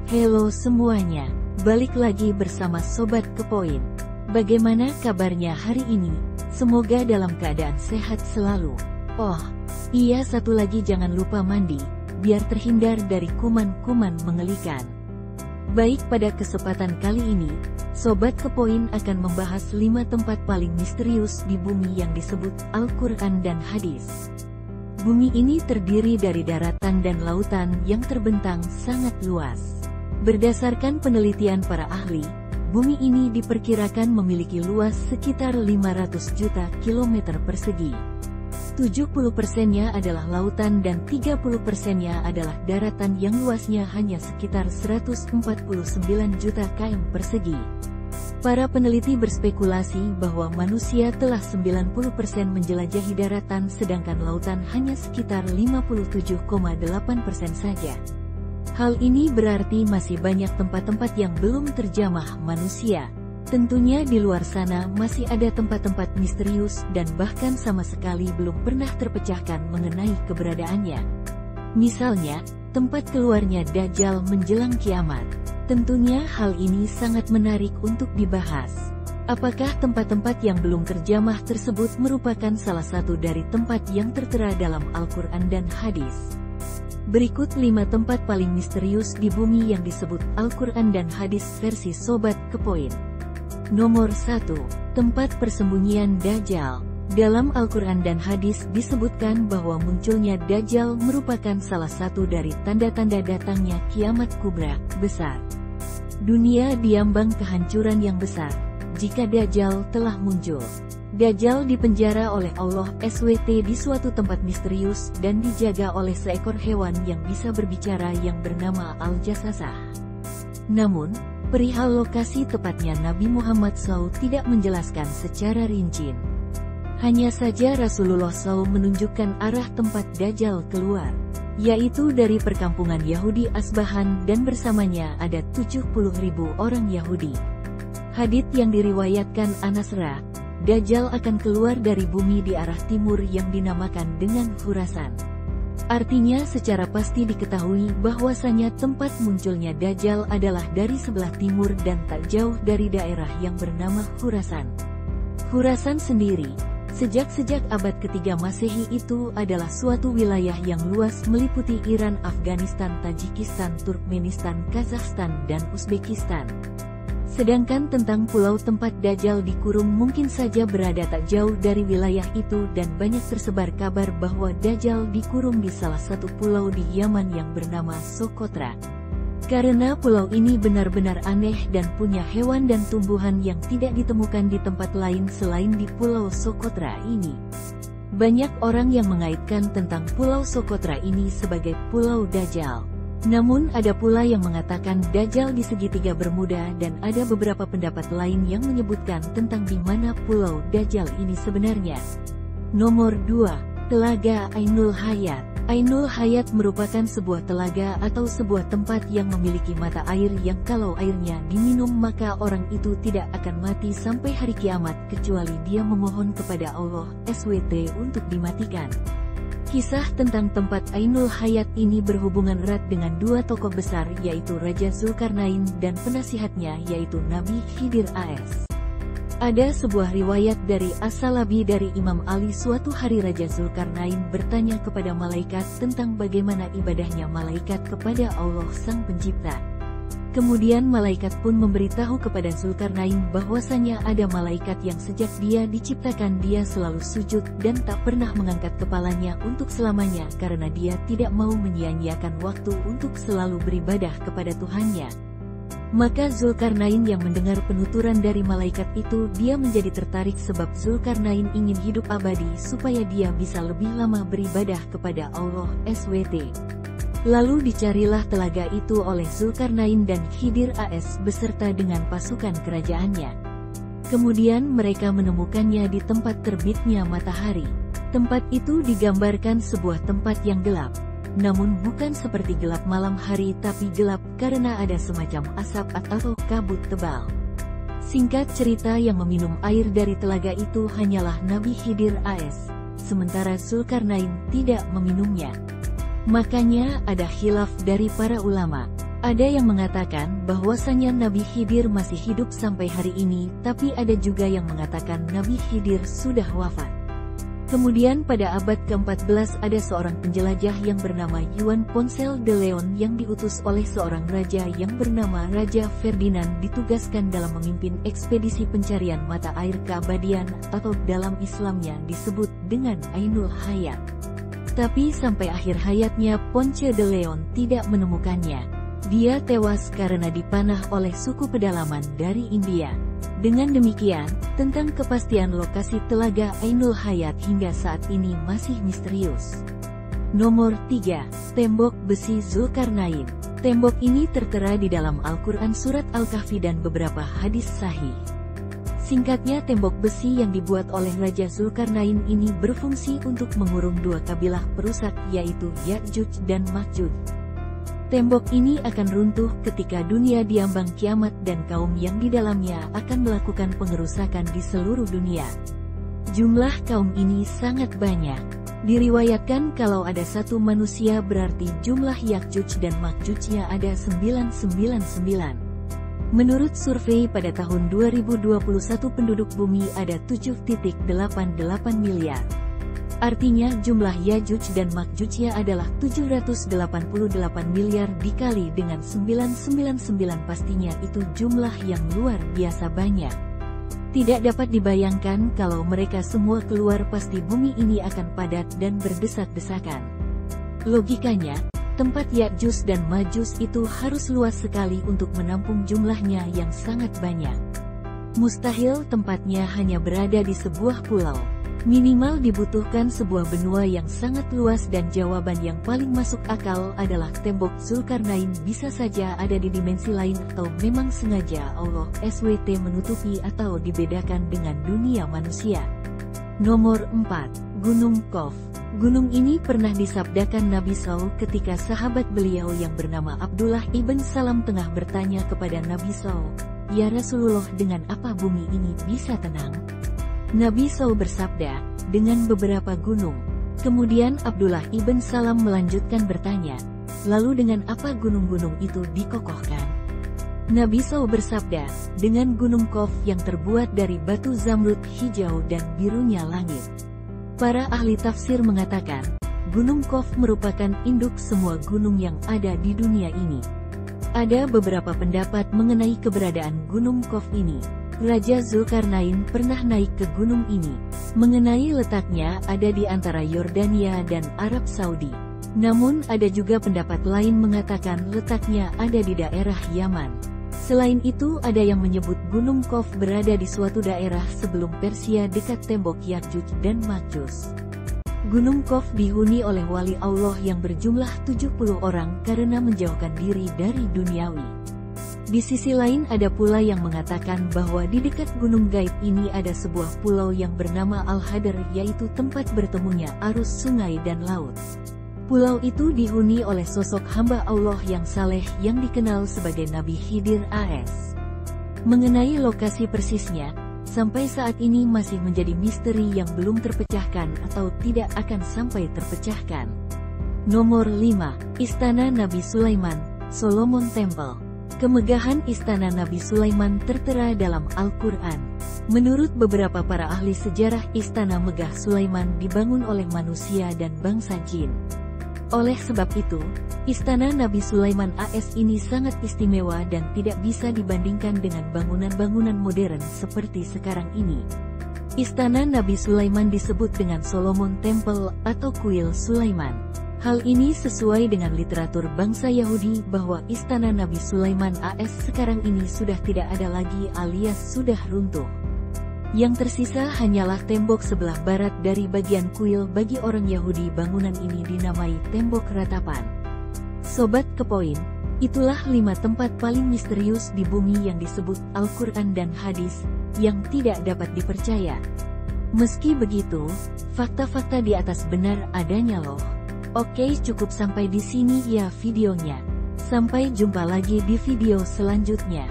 Halo semuanya, balik lagi bersama Sobat Kepoin. Bagaimana kabarnya hari ini? Semoga dalam keadaan sehat selalu. Oh, iya, satu lagi, jangan lupa mandi, biar terhindar dari kuman-kuman mengelikan. Baik, pada kesempatan kali ini, Sobat Kepoin akan membahas 5 tempat paling misterius di bumi yang disebut Al-Quran dan Hadis. Bumi ini terdiri dari daratan dan lautan yang terbentang sangat luas. Berdasarkan penelitian para ahli, bumi ini diperkirakan memiliki luas sekitar 500 juta kilometer persegi. 70%-nya adalah lautan dan 30%-nya adalah daratan yang luasnya hanya sekitar 149 juta km persegi. Para peneliti berspekulasi bahwa manusia telah 90% menjelajahi daratan sedangkan lautan hanya sekitar 57,8% saja. Hal ini berarti masih banyak tempat-tempat yang belum terjamah manusia. Tentunya di luar sana masih ada tempat-tempat misterius dan bahkan sama sekali belum pernah terpecahkan mengenai keberadaannya. Misalnya, tempat keluarnya Dajjal menjelang kiamat. Tentunya hal ini sangat menarik untuk dibahas. Apakah tempat-tempat yang belum terjamah tersebut merupakan salah satu dari tempat yang tertera dalam Al-Quran dan Hadis? Berikut 5 tempat paling misterius di bumi yang disebut Al-Quran dan Hadis versi Sobat Kepoin. Nomor 1. Tempat persembunyian Dajjal. Dalam Al-Quran dan Hadis disebutkan bahwa munculnya Dajjal merupakan salah satu dari tanda-tanda datangnya kiamat kubra, besar. Dunia diambang kehancuran yang besar jika Dajjal telah muncul. Dajjal dipenjara oleh Allah SWT di suatu tempat misterius dan dijaga oleh seekor hewan yang bisa berbicara yang bernama Al-Jassasah. Namun, perihal lokasi tepatnya Nabi Muhammad SAW tidak menjelaskan secara rinci. Hanya saja Rasulullah SAW menunjukkan arah tempat Dajjal keluar, yaitu dari perkampungan Yahudi Asbahan dan bersamanya ada 70.000 orang Yahudi. Hadits yang diriwayatkan Anasra, Dajjal akan keluar dari bumi di arah timur yang dinamakan dengan Khurasan. Artinya secara pasti diketahui bahwasanya tempat munculnya Dajjal adalah dari sebelah timur dan tak jauh dari daerah yang bernama Khurasan. Khurasan sendiri, sejak abad ketiga Masehi itu adalah suatu wilayah yang luas meliputi Iran, Afghanistan, Tajikistan, Turkmenistan, Kazakhstan, dan Uzbekistan. Sedangkan tentang pulau tempat Dajjal dikurung mungkin saja berada tak jauh dari wilayah itu dan banyak tersebar kabar bahwa Dajjal dikurung di salah satu pulau di Yaman yang bernama Socotra. Karena pulau ini benar-benar aneh dan punya hewan dan tumbuhan yang tidak ditemukan di tempat lain selain di pulau Socotra ini. Banyak orang yang mengaitkan tentang pulau Socotra ini sebagai pulau Dajjal. Namun ada pula yang mengatakan Dajjal di segitiga Bermuda dan ada beberapa pendapat lain yang menyebutkan tentang di mana pulau Dajjal ini sebenarnya. Nomor 2. Telaga Ainul Hayat. Ainul Hayat merupakan sebuah telaga atau sebuah tempat yang memiliki mata air yang kalau airnya diminum maka orang itu tidak akan mati sampai hari kiamat kecuali dia memohon kepada Allah SWT untuk dimatikan. Kisah tentang tempat Ainul Hayat ini berhubungan erat dengan 2 tokoh besar yaitu Raja Zulkarnain dan penasihatnya yaitu Nabi Khidir AS. Ada sebuah riwayat dari As-Salabi dari Imam Ali, suatu hari Raja Zulkarnain bertanya kepada malaikat tentang bagaimana ibadahnya malaikat kepada Allah Sang Pencipta. Kemudian malaikat pun memberitahu kepada Zulkarnain bahwasanya ada malaikat yang sejak dia diciptakan dia selalu sujud dan tak pernah mengangkat kepalanya untuk selamanya karena dia tidak mau menyia-nyiakan waktu untuk selalu beribadah kepada Tuhannya. Maka Zulkarnain yang mendengar penuturan dari malaikat itu dia menjadi tertarik sebab Zulkarnain ingin hidup abadi supaya dia bisa lebih lama beribadah kepada Allah SWT. Lalu dicarilah telaga itu oleh Zulkarnain dan Khidir AS beserta dengan pasukan kerajaannya. Kemudian mereka menemukannya di tempat terbitnya matahari. Tempat itu digambarkan sebuah tempat yang gelap. Namun bukan seperti gelap malam hari tapi gelap karena ada semacam asap atau kabut tebal. Singkat cerita yang meminum air dari telaga itu hanyalah Nabi Khidir AS, sementara Zulkarnain tidak meminumnya. Makanya ada khilaf dari para ulama, Ada yang mengatakan bahwasanya Nabi Khidir masih hidup sampai hari ini, tapi ada juga yang mengatakan Nabi Khidir sudah wafat. Kemudian pada abad ke-14 ada seorang penjelajah yang bernama Juan Ponce de Leon yang diutus oleh seorang raja yang bernama Raja Ferdinand, ditugaskan dalam memimpin ekspedisi pencarian mata air keabadian atau dalam Islamnya disebut dengan Ainul Hayat. Tapi sampai akhir hayatnya Ponce de Leon tidak menemukannya. Dia tewas karena dipanah oleh suku pedalaman dari India. Dengan demikian, tentang kepastian lokasi telaga Ainul Hayat hingga saat ini masih misterius. Nomor 3. Tembok besi Zulkarnain. Tembok ini tertera di dalam Al-Quran Surat Al-Kahfi dan beberapa hadis sahih. Singkatnya, tembok besi yang dibuat oleh Raja Zulkarnain ini berfungsi untuk mengurung dua kabilah perusak, yaitu Ya'juj dan Ma'juj. Tembok ini akan runtuh ketika dunia diambang kiamat dan kaum yang di dalamnya akan melakukan pengerusakan di seluruh dunia. Jumlah kaum ini sangat banyak. Diriwayatkan kalau ada satu manusia berarti jumlah Ya'juj dan Ma'jujnya ada 999. Menurut survei pada tahun 2021 penduduk bumi ada 7,88 miliar. Artinya jumlah Ya'juj dan Ma'jujnya adalah 788 miliar dikali dengan 999, pastinya itu jumlah yang luar biasa banyak. Tidak dapat dibayangkan kalau mereka semua keluar, pasti bumi ini akan padat dan berdesak-desakan. Logikanya, tempat Ya'juj dan Ma'juj itu harus luas sekali untuk menampung jumlahnya yang sangat banyak. Mustahil tempatnya hanya berada di sebuah pulau. Minimal dibutuhkan sebuah benua yang sangat luas, dan jawaban yang paling masuk akal adalah tembok Zulkarnain bisa saja ada di dimensi lain atau memang sengaja Allah SWT menutupi atau dibedakan dengan dunia manusia. Nomor 4. Gunung Qaf. Gunung ini pernah disabdakan Nabi SAW ketika sahabat beliau yang bernama Abdullah ibn Salam tengah bertanya kepada Nabi SAW, "Ya Rasulullah, dengan apa bumi ini bisa tenang?" Nabi SAW bersabda, "Dengan beberapa gunung." Kemudian Abdullah ibn Salam melanjutkan bertanya, "Lalu dengan apa gunung-gunung itu dikokohkan?" Nabi SAW bersabda, "Dengan gunung Qaf yang terbuat dari batu zamrud hijau dan birunya langit." Para ahli tafsir mengatakan, Gunung Qaf merupakan induk semua gunung yang ada di dunia ini. Ada beberapa pendapat mengenai keberadaan Gunung Qaf ini. Raja Zulkarnain pernah naik ke gunung ini. Mengenai letaknya, ada di antara Yordania dan Arab Saudi. Namun ada juga pendapat lain mengatakan letaknya ada di daerah Yaman. Selain itu, ada yang menyebut Gunung Qaf berada di suatu daerah sebelum Persia dekat tembok Ya'juj dan Ma'juj. Gunung Qaf dihuni oleh wali Allah yang berjumlah 70 orang karena menjauhkan diri dari duniawi. Di sisi lain ada pula yang mengatakan bahwa di dekat gunung gaib ini ada sebuah pulau yang bernama Al-Hadar, yaitu tempat bertemunya arus sungai dan laut. Pulau itu dihuni oleh sosok hamba Allah yang saleh yang dikenal sebagai Nabi Khidir AS. Mengenai lokasi persisnya, sampai saat ini masih menjadi misteri yang belum terpecahkan atau tidak akan sampai terpecahkan. Nomor 5. Istana Nabi Sulaiman, Solomon Temple. Kemegahan istana Nabi Sulaiman tertera dalam Al-Quran. Menurut beberapa para ahli sejarah, istana megah Sulaiman dibangun oleh manusia dan bangsa jin. Oleh sebab itu, istana Nabi Sulaiman AS ini sangat istimewa dan tidak bisa dibandingkan dengan bangunan-bangunan modern seperti sekarang ini. Istana Nabi Sulaiman disebut dengan Solomon Temple atau Kuil Sulaiman. Hal ini sesuai dengan literatur bangsa Yahudi bahwa istana Nabi Sulaiman AS sekarang ini sudah tidak ada lagi alias sudah runtuh. Yang tersisa hanyalah tembok sebelah barat dari bagian kuil. Bagi orang Yahudi, bangunan ini dinamai tembok ratapan. Sobat Kepoin, itulah 5 tempat paling misterius di bumi yang disebut Al-Quran dan hadis, yang tidak dapat dipercaya. Meski begitu, fakta-fakta di atas benar adanya loh. Oke, cukup sampai di sini ya videonya. Sampai jumpa lagi di video selanjutnya.